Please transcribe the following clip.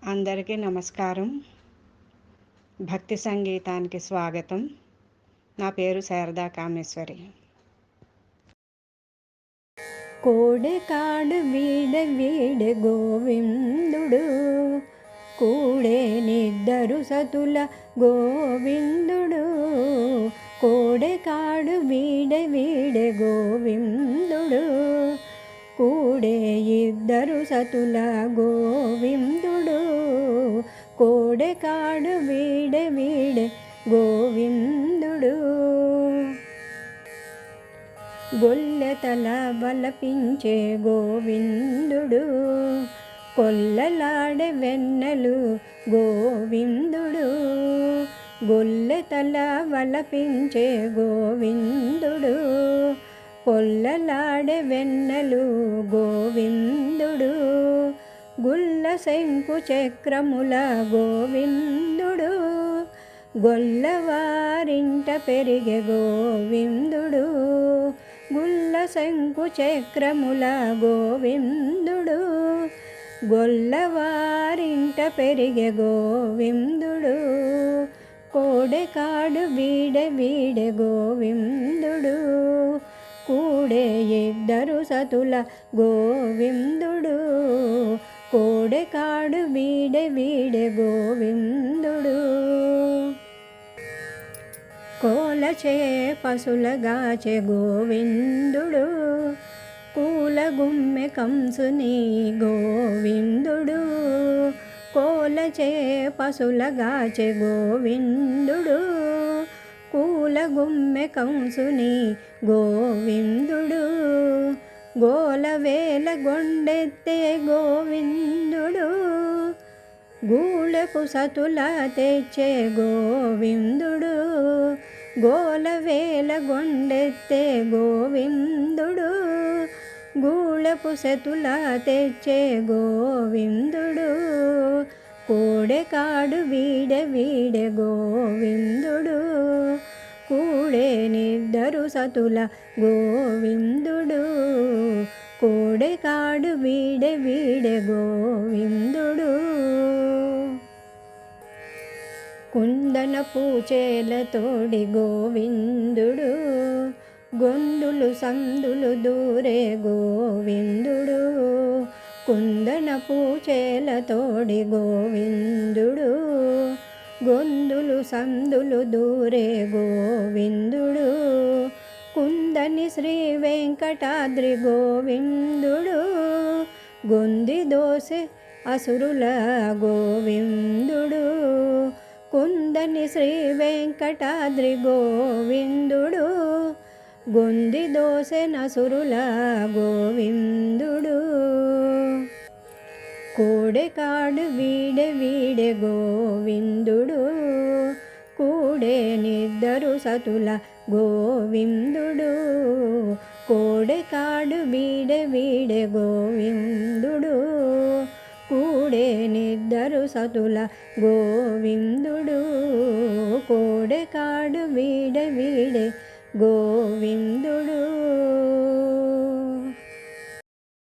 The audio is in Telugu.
అందరికీ నమస్కారం. భక్తి సంగీతానికి స్వాగతం. నా పేరు శారదా కామేశ్వరి. కోడెకాడు వీడే గోవిందుడు, కూడేనిద్దరు సతుల గోవిందుడు. కోడెకాడు వీడే గోవిందుడు, కూడే ఇద్దరు సతుల గోవిందుడు. కోడెకాడు వీడే గోవిందుడు. గొల్లెతల బలపించే గోవిందుడు, కొల్లలాడే వెన్నెలు గోవిందుడు. గొల్లెతల బలపించే గోవిందుడు, కొల్లలాడే వెన్నెలు గోవిందుడు. గుల్ల శంకు చక్రముల గోవిందుడు, గొల్లవారింట పెరిగే గోవిందుడు. గుల్ల శంకు చక్రముల గోవిందుడు, గొల్లవారింట పెరిగే గోవిందుడు. కోడెకాడు వీడే గోవిందుడు, కూడే ఇద్దరు సతుల గోవిందుడు. కోడెకాడు వీడే గోవిందుడు. కోలచే పశులగాచే గోవిందుడు, కూలగుమ్మె కంసుని గోవిందుడు. కోలచే పశులగాచే గోవిందుడు, కూలగుమ్మె కంసుని గోవిందుడు. గోలవేల గొండెత్తే గోవిందుడు, గూళపు సతుల తెచ్చే గోవిందుడు. గోలవేల గొండెత్తే గోవిందుడు, గూళపు సతుల తెచ్చే గోవిందుడు. కోడెకాడు వీడే గోవిందుడు, కూడేనిద్దరు సతుల గోవిందుడు. కోడెకాడు వీడే గోవిందుడు. కుందన పూచేలతోడి గోవిందుడు, గొందులు సందులు దూరే గోవిందుడు. కుందన పూచేలతోడి గోవిందుడు, గొందులు సందులు దూరే గోవిందుడు. కుందని శ్రీ వెంకటాద్రి గోవిందుడు, గొంది దోసె అసురుల గోవిందుడు. కుందని శ్రీ వెంకటాద్రి గోవిందుడు, గొంది దోసె నసురుల గోవిందుడు. కోడెకాడు వీడే గోవిందుడు, కూడేనిద్దరు సతుల గోవిందుడు. కోడెకాడు వీడే గోవిందుడు, కూడేనిద్దరు సతుల గోవిందుడు. కోడెకాడు వీడే గోవిందుడు.